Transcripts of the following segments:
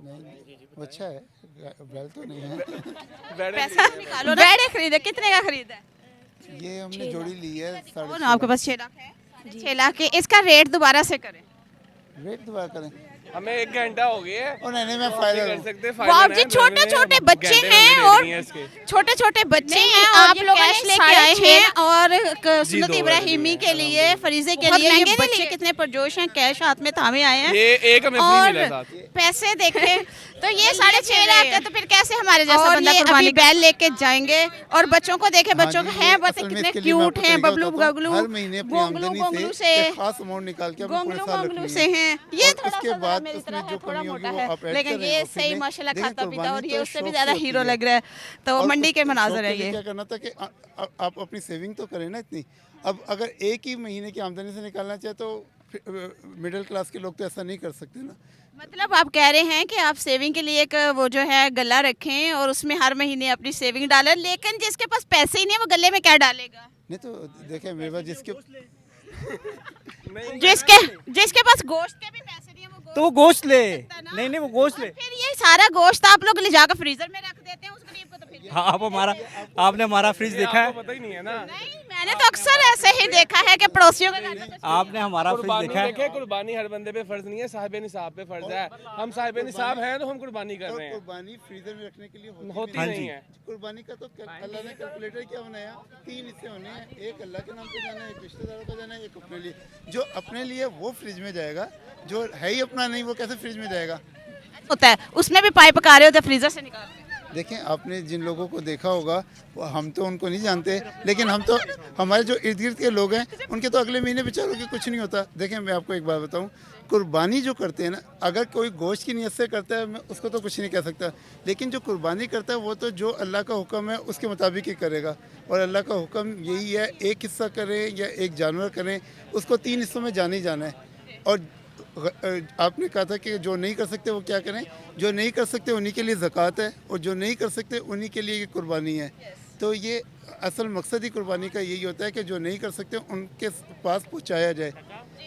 नहीं अच्छा है, बैल तो नहीं है। पैसा निकालो ना। बैड खरीदे, कितने का खरीदा है? ये हमने जोड़ी ली है और आपके पास 6 लाख है? 6 लाख के इसका रेट दोबारा से करें। रेट दोबारा करें। हमें 1 घंटा हो गया है। और नहीं मैं फायदा कर सकते वाह जी, छोटे छोटे बच्चे हैं और छोटे छोटे बच्चे हैं, आप लोगों ने लेके आए हैं और सुन्नत इब्राहिमी के लिए, फरीजे के लिए ये बच्चे कितने पुरजोश हैं, कैश हाथ में थामे आए हैं। ये एक हमें फ्री मिला और साथ। पैसे देखें तो ये 6.5 लाख का, तो फिर कैसे हमारे जैसा बंदा कुर्बानी बैल लेके जाएंगे। और बच्चों को देखे, बच्चों को हैं बच्चे कितने क्यूट हैं, बबलू गगलू हर महीने अपनी गोंगलू आमदनी गोंगलू से से एक खास अमाउंट निकाल के अपने पूरे गोंगलू साल गोंगलू रखनी से है। हैं। ये और थोड़ा उसके सा बाद मेरी उसमें तरह है, जो थोड़ा कमी मोटा होगी है, वो आप ऐड लेकिन करें ये और फिर सही लें। माशाल्लाह देखिए, खाता पीता, और कुर्बानी ये तो उससे भी शौक ज्यादा से हीरो होती है। लग रहा है। तो और मंडी के शौक मनाजर है लिए ये। क्या करना था कि आप अपनी सेविंग तो करें ना इतनी। अब अगर एक ही महीने की आमदनी से निकालना चाहे तो मिडिल क्लास के लोग तो ऐसा नहीं कर सकते ना। मतलब आप कह रहे हैं कि आप सेविंग के लिए एक वो जो है गला रखें और उसमें हर महीने अपनी सेविंग डालें, लेकिन जिसके पास पैसे ही नहीं है वो गले में क्या डालेगा? नहीं तो देखें मेरे पास जिसके जिसके जिसके पास गोश्त के भी पैसे नहीं है वो तो वो गोश्त ले। सकता है ना। नहीं नहीं वो गोश्त और ले। फिर ये सारा गोश्त आप लोग ले जाकर फ्रीजर में रख देते हैं उस गरीब को, तो फिर हाँ आपने हमारा फ्रिज देखा है? पता ही नहीं है ना। नहीं, मैंने तो अक्सर ऐसे ही देखा है कि पड़ोसियों के घर में कुछ आपने हमारा फ्रिज कुर्बानी देखा है? देखे, कुर्बानी हर बंदे पे फर्ज नहीं है, साहिब निसाब पे फर्ज है। हम साहिब निसाब हैं तो हम कुर्बानी कर रहे हैं। कुर्बानी फ्रीजर में रखने के लिए होती हाँ नहीं जी। है। कुर्बानी का तो अल्लाह ने कैलकुलेटर क्या बनाया, 3 हिस्से होने हैं। एक अल्लाह के नाम पे जाना है, एक रिश्तेदारों का जाना है, एक अपने लिए। जो अपने लिए वो फ्रिज में जाएगा, जो है ही अपना नहीं वो कैसे फ्रिज में जाएगा। होता है, उसमें भी पाइप पका रहे होते हैं फ्रीजर से निकाल के। देखें आपने जिन लोगों को देखा होगा वो हम तो उनको नहीं जानते, लेकिन हम तो हमारे जो इर्द गिर्द के लोग हैं उनके तो अगले महीने बेचारों के कुछ नहीं होता। देखें मैं आपको एक बात बताऊं, कुर्बानी जो करते हैं ना, अगर कोई गोश्त की नीयत से करता है मैं उसको तो कुछ नहीं कह सकता, लेकिन जो कुर्बानी करता है वो तो जो अल्लाह का हुक्म है उसके मुताबिक ही करेगा। और अल्लाह का हुक्म यही है, एक हिस्सा करें या एक जानवर करें, उसको 3 हिस्सों में जाना ही जाना है। और आपने कहा था कि जो नहीं कर सकते वो क्या करें, जो नहीं कर सकते उन्हीं के लिए ज़कात है और जो नहीं कर सकते उन्हीं के लिए ये कुर्बानी है। तो ये असल मकसद ही कुर्बानी का यही होता है कि जो नहीं कर सकते उनके पास पहुंचाया जाए।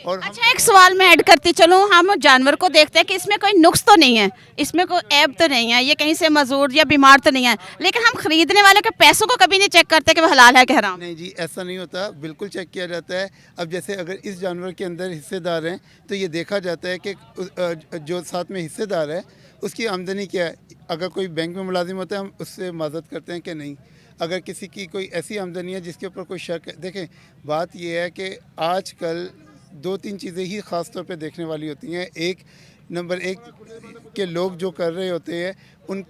और अच्छा, एक सवाल मैं ऐड करती चलूँ, हम जानवर को देखते हैं कि इसमें कोई नुक्स तो नहीं है, इसमें कोई ऐब तो नहीं है, ये कहीं से मजदूर या बीमार तो नहीं है, लेकिन हम खरीदने वालों के पैसों को कभी नहीं चेक करते कि वो हलाल है कि हराम। नहीं जी, ऐसा नहीं होता, बिल्कुल चेक किया जाता है। अब जैसे अगर इस जानवर के अंदर हिस्सेदार हैं तो ये देखा जाता है कि जो साथ में हिस्सेदार है उसकी आमदनी क्या है। अगर कोई बैंक में मुलाजिम होता है हम उससे माजत करते हैं कि नहीं। अगर किसी की कोई ऐसी आमदनी है जिसके ऊपर कोई शक है, देखें बात यह है कि आजकल 2-3 चीज़ें ही ख़ास तौर पे देखने वाली होती हैं। एक नंबर 1 के लोग जो कर रहे होते हैं उन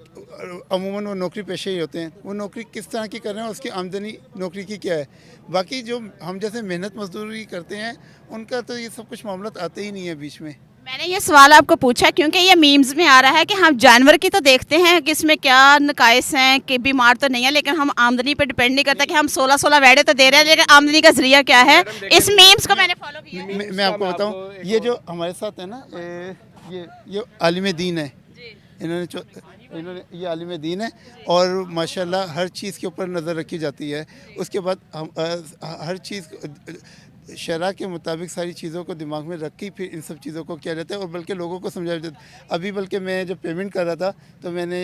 अमूमन वो नौकरी पेशे ही होते हैं, वो नौकरी किस तरह की कर रहे हैं, उसकी आमदनी नौकरी की क्या है। बाकी जो हम जैसे मेहनत मजदूरी करते हैं उनका तो ये सब कुछ मामला आते ही नहीं है बीच में। मैंने ये सवाल आपको पूछा क्योंकि ये मीम्स में आ रहा है कि हम जानवर की तो देखते हैं कि इसमें क्या नकाइस हैं, कि बीमार तो नहीं है, लेकिन हम आमदनी पे डिपेंड नहीं करता कि हम 16 वेड़े तो दे रहे हैं, लेकिन आमदनी का जरिया क्या है। इस मीम्स को मैंने फॉलो किया है। मैं आपको बताऊं, ये जो हमारे साथ है ना, ये आलिम दीन है, इन्होंने ये आलिम दीन है और माशाल्लाह हर चीज़ के ऊपर नज़र रखी जाती है। उसके बाद हम हर चीज़ शरा के मुताबिक सारी चीज़ों को दिमाग में रख के फिर इन सब चीज़ों को किया जाता है और बल्कि लोगों को समझाया जाता है। अभी बल्कि मैं जब पेमेंट कर रहा था तो मैंने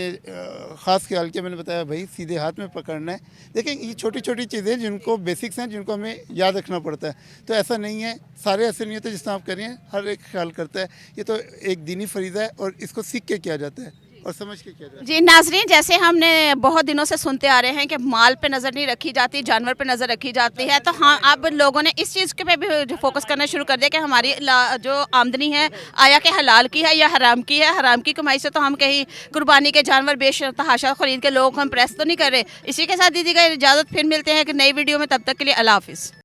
ख़ास ख्याल किया, मैंने बताया भाई सीधे हाथ में पकड़ना है। देखिए ये छोटी छोटी चीज़ें जिनको बेसिक्स हैं, जिनको हमें याद रखना पड़ता है। तो ऐसा नहीं है, सारे ऐसे नहीं होते जिस तरह आप कर रहे हैं, हर एक ख्याल करता है। ये तो एक दीनी फरीज़ा है और इसको सीख के किया जाता है और समझ के किया जाता है। जी नाजरीन, जैसे हमने बहुत दिनों से सुनते आ रहे हैं कि माल पे नज़र नहीं रखी जाती, जानवर पे नज़र रखी जाती है, तो हाँ अब लोगों ने इस चीज़ के पे भी फोकस करना शुरू कर दिया कि हमारी जो आमदनी है आया कि हलाल की है या हराम की है। हराम की कमाई से तो हम कहीं कुर्बानी के जानवर बेश तहाशा खरीद के लोग हम प्रेस तो नहीं कर रहे। इसी के साथ दीजिएगा इजाज़त, फिर मिलते हैं एक नई वीडियो में, तब तक के लिए अल्लाह हाफिज़।